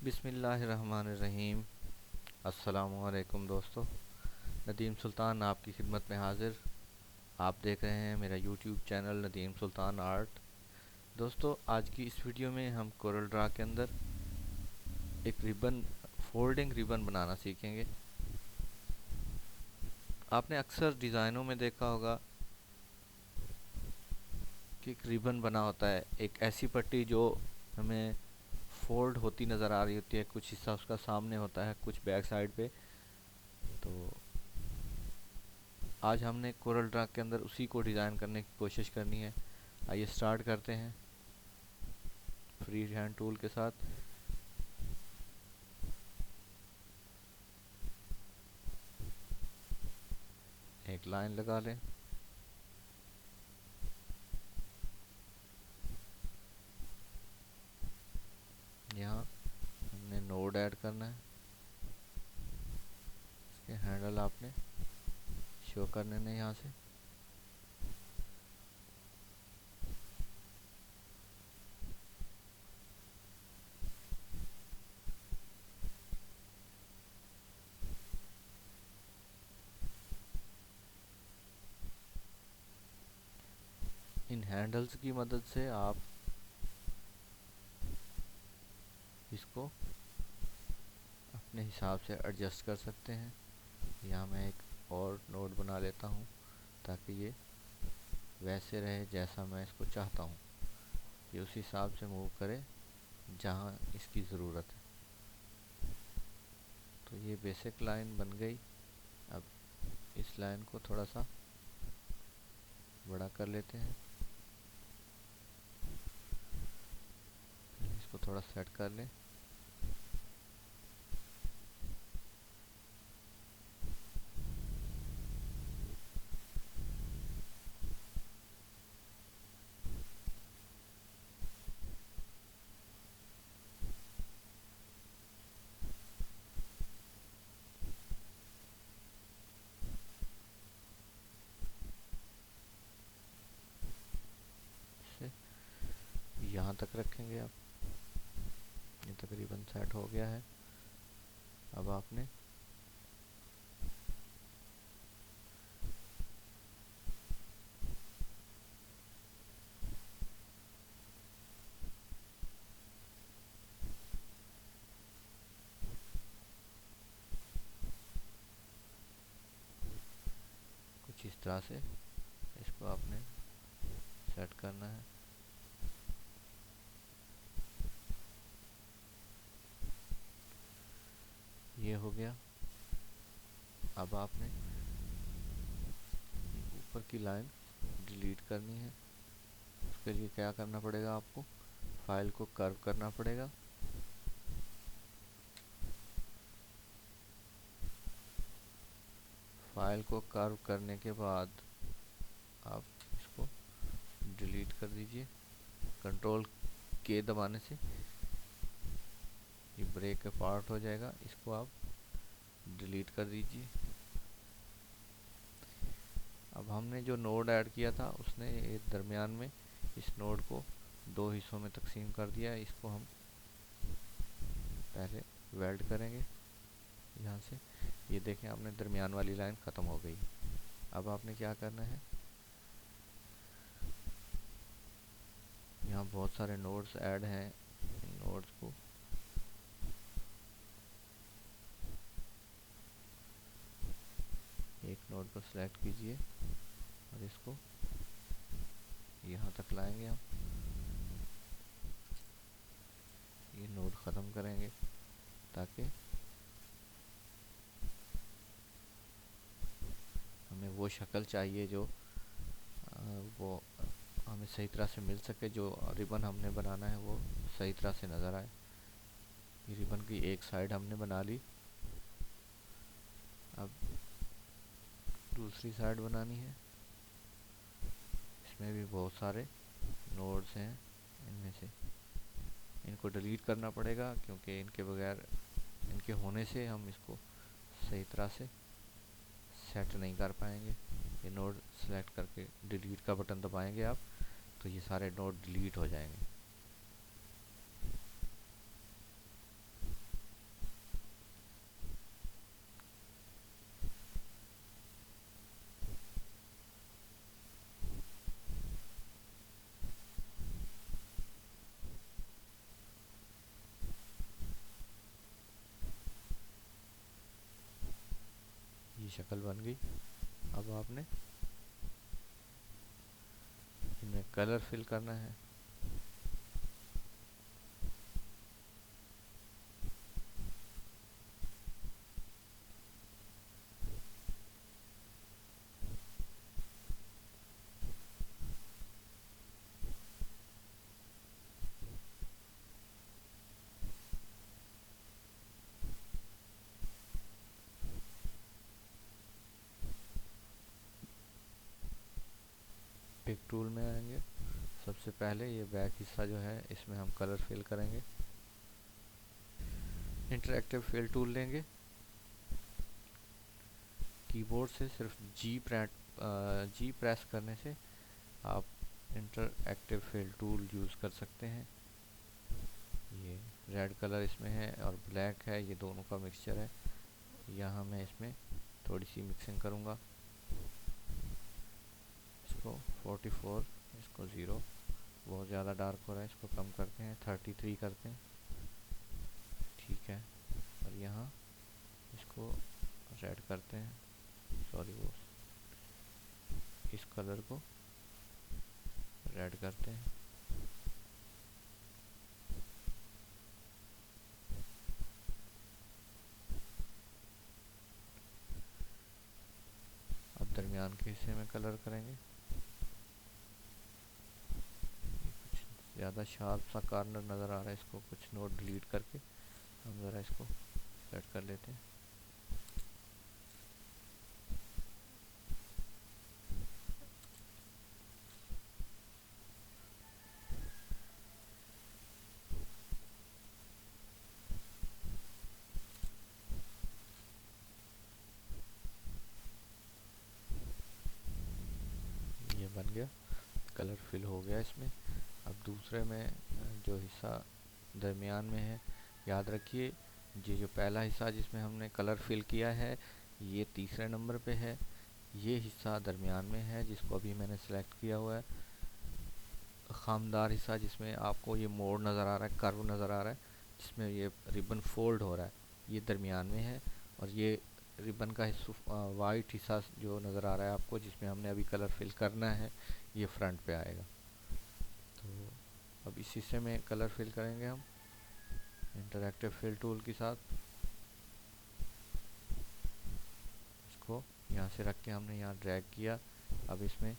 बिस्मिल्लाहिर्रहमानिर्रहीम। अस्सलामुअलैकुम दोस्तों। नदीम सुल्तान आपकी खिदमत में हाजिर। आप देख रहे हैं मेरा यूट्यूब चैनल नदीम सुल्तान आर्ट। दोस्तों, आज की इस वीडियो में हम कोरल ड्रा के अंदर एक रिबन, फोल्डिंग रिबन बनाना सीखेंगे। आपने अक्सर डिज़ाइनों में देखा होगा कि एक रिबन बना होता है, एक ऐसी पट्टी जो हमें फोल्ड होती नज़र आ रही होती है। कुछ हिस्सा उसका सामने होता है, कुछ बैक साइड पे। तो आज हमने कोरल ड्रा के अंदर उसी को डिज़ाइन करने की कोशिश करनी है। आइए स्टार्ट करते हैं फ्री हैंड टूल के साथ। एक लाइन लगा लें। यहाँ हमने नोड ऐड करना है। इसके हैंडल आपने शो करने ने यहाँ से। इन हैंडल्स की मदद से आप इसको अपने हिसाब से एडजस्ट कर सकते हैं। यहाँ मैं एक और नोड बना लेता हूँ ताकि ये वैसे रहे जैसा मैं इसको चाहता हूँ। ये उस हिसाब से मूव करे जहाँ इसकी ज़रूरत है। तो ये बेसिक लाइन बन गई। अब इस लाइन को थोड़ा सा बड़ा कर लेते हैं। इसको थोड़ा सेट कर लें। इसे यहाँ तक रखेंगे आप। ये तकरीबन सेट हो गया है। अब आपने कुछ इस तरह से इसको आपने सेट करना है। ये हो गया। अब आपने ऊपर की लाइन डिलीट करनी है। उसके लिए क्या करना पड़ेगा आपको? फाइल को कर्व करना पड़ेगा। फाइल को कर्व करने के बाद आप इसको डिलीट कर दीजिए। कंट्रोल के दबाने से ये ब्रेक पार्ट हो जाएगा। इसको आप डिलीट कर दीजिए। अब हमने जो नोड ऐड किया था उसने दरमियान में इस नोड को दो हिस्सों में तकसीम कर दिया। इसको हम पहले वेल्ड करेंगे यहाँ से। ये देखें, आपने दरमियान वाली लाइन ख़त्म हो गई। अब आपने क्या करना है, यहाँ बहुत सारे नोड्स ऐड हैं। इन नोड्स को एक नोड पर सिलेक्ट कीजिए और इसको यहाँ तक लाएंगे हम। ये नोड ख़त्म करेंगे ताकि हमें वो शक्ल चाहिए जो वो हमें सही तरह से मिल सके। जो रिबन हमने बनाना है वो सही तरह से नज़र आए। ये रिबन की एक साइड हमने बना ली। अब दूसरी साइड बनानी है। इसमें भी बहुत सारे नोड्स हैं। इनमें से इनको डिलीट करना पड़ेगा क्योंकि इनके बगैर, इनके होने से हम इसको सही तरह से सेट नहीं कर पाएंगे। ये नोड सेलेक्ट करके डिलीट का बटन दबाएंगे आप, तो ये सारे नोड डिलीट हो जाएंगे। ये शक्ल बन गई। अब आपने इनमें कलर फिल करना है। पिक टूल में आएंगे। सबसे पहले ये बैक हिस्सा जो है इसमें हम कलर फिल करेंगे। इंटरैक्टिव फिल टूल लेंगे। कीबोर्ड से सिर्फ जी प्रेस करने से आप इंटरैक्टिव फिल टूल यूज़ कर सकते हैं। ये रेड कलर इसमें है और ब्लैक है, ये दोनों का मिक्सचर है। यहाँ मैं इसमें थोड़ी सी मिक्सिंग करूँगा। इसको 44, इसको 0, बहुत ज़्यादा डार्क हो रहा है, इसको कम करते हैं, 33 करते हैं। ठीक है। और यहाँ इसको रेड करते हैं, सॉरी वो इस कलर को रेड करते हैं। अब दरमियान के हिस्से में कलर करेंगे। कुछ ज़्यादा शार्प सा कॉर्नर नज़र आ रहा है, इसको कुछ नोट डिलीट करके हम ज़रा इसको सेट कर लेते हैं। ये बन गया, कलर फिल हो गया इसमें। अब दूसरे में जो हिस्सा दरमियान में है, याद रखिए ये जो पहला हिस्सा जिसमें हमने कलर फिल किया है ये तीसरे नंबर पे है। ये हिस्सा दरमियान में है जिसको अभी मैंने सेलेक्ट किया हुआ है। खामदार हिस्सा जिसमें आपको ये मोड़ नज़र आ रहा है, कर्व नज़र आ रहा है, जिसमें ये रिबन फोल्ड हो रहा है, ये दरमियान में है। और ये रिबन का हिस्सा वाइट हिस्सा जो नज़र आ रहा है आपको, जिसमें हमने अभी कलर फिल करना है, ये फ्रंट पे आएगा। तो अब इस हिस्से में कलर फिल करेंगे हम इंटरैक्टिव फिल टूल के साथ। इसको यहाँ से रख के हमने यहाँ ड्रैग किया। अब इसमें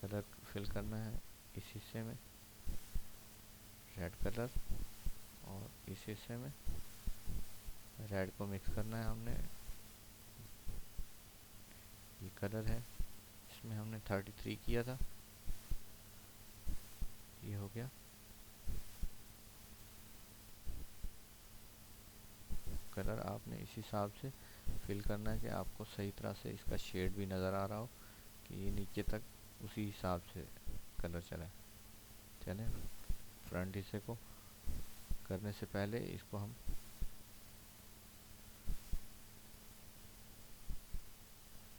कलर फिल करना है, इस हिस्से में रेड कलर, और इस हिस्से में रेड को मिक्स करना है हमने। ये कलर है, इसमें हमने 33 किया था, ये हो गया। कलर आपने इस हिसाब से फिल करना है कि आपको सही तरह से इसका शेड भी नज़र आ रहा हो, कि ये नीचे तक उसी हिसाब से कलर चला। चलें, फ्रंट हिस्से को करने से पहले इसको हम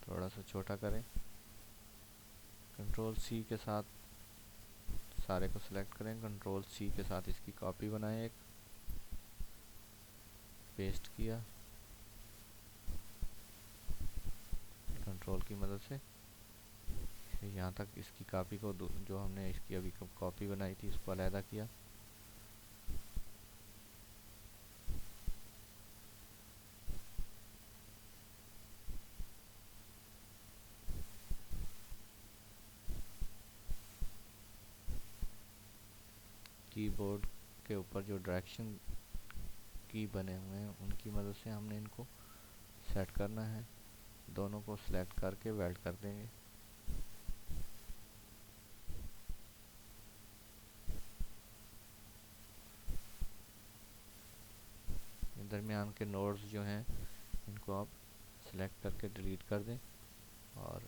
थोड़ा सा छोटा करें। कंट्रोल सी के साथ सारे को सिलेक्ट करें, कंट्रोल सी के साथ इसकी कॉपी बनाएं, एक पेस्ट किया कंट्रोल की मदद से। यहाँ तक इसकी कॉपी को जो हमने इसकी अभी कॉपी बनाई थी इसको अलहदा किया। कीबोर्ड के ऊपर जो डायरेक्शन की बने हुए हैं उनकी मदद से हमने इनको सेट करना है। दोनों को सिलेक्ट करके वेल्ड कर देंगे। दरमियान के नोड्स जो हैं इनको आप सिलेक्ट करके डिलीट कर दें, और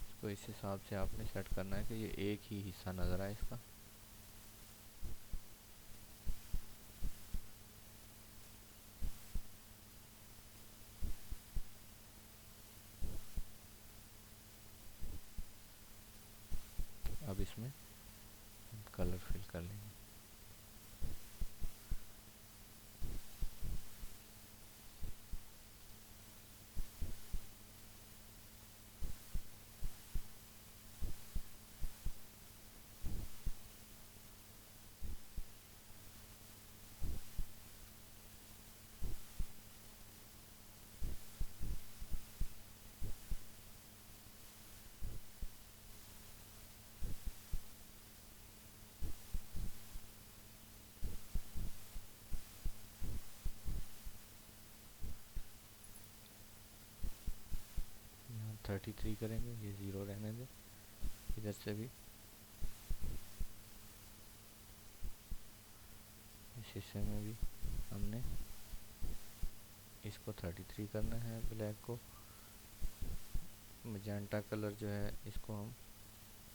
इसको इस हिसाब से आपने सेट करना है कि ये एक ही हिस्सा नज़र आए इसका। अब इसमें कलर फिल कर लेंगे। 33 करेंगे, ये 0 रहने दें। इधर से भी इस हिस्से में भी हमने इसको 33 करना है। ब्लैक को, मैजेंटा कलर जो है इसको हम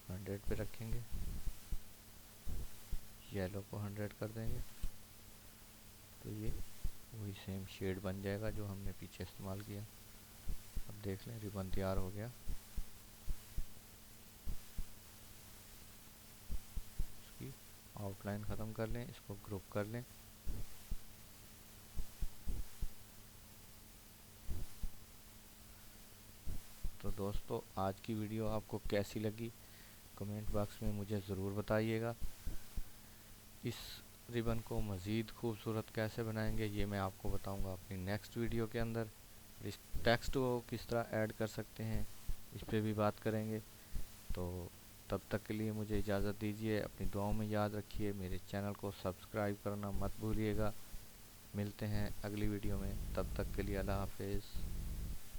100 पे रखेंगे, येलो को 100 कर देंगे, तो ये वही सेम शेड बन जाएगा जो हमने पीछे इस्तेमाल किया। अब देख लें रिबन तैयार हो गया। इसकी आउटलाइन ख़त्म कर लें, इसको ग्रुप कर लें। तो दोस्तों आज की वीडियो आपको कैसी लगी कमेंट बॉक्स में मुझे ज़रूर बताइएगा। इस रिबन को मज़ीद खूबसूरत कैसे बनाएंगे ये मैं आपको बताऊंगा अपनी नेक्स्ट वीडियो के अंदर। इस टेक्स्ट को किस तरह ऐड कर सकते हैं इस पे भी बात करेंगे। तो तब तक के लिए मुझे इजाज़त दीजिए, अपनी दुआओं में याद रखिए, मेरे चैनल को सब्सक्राइब करना मत भूलिएगा। मिलते हैं अगली वीडियो में, तब तक के लिए अल्लाह हाफिज़।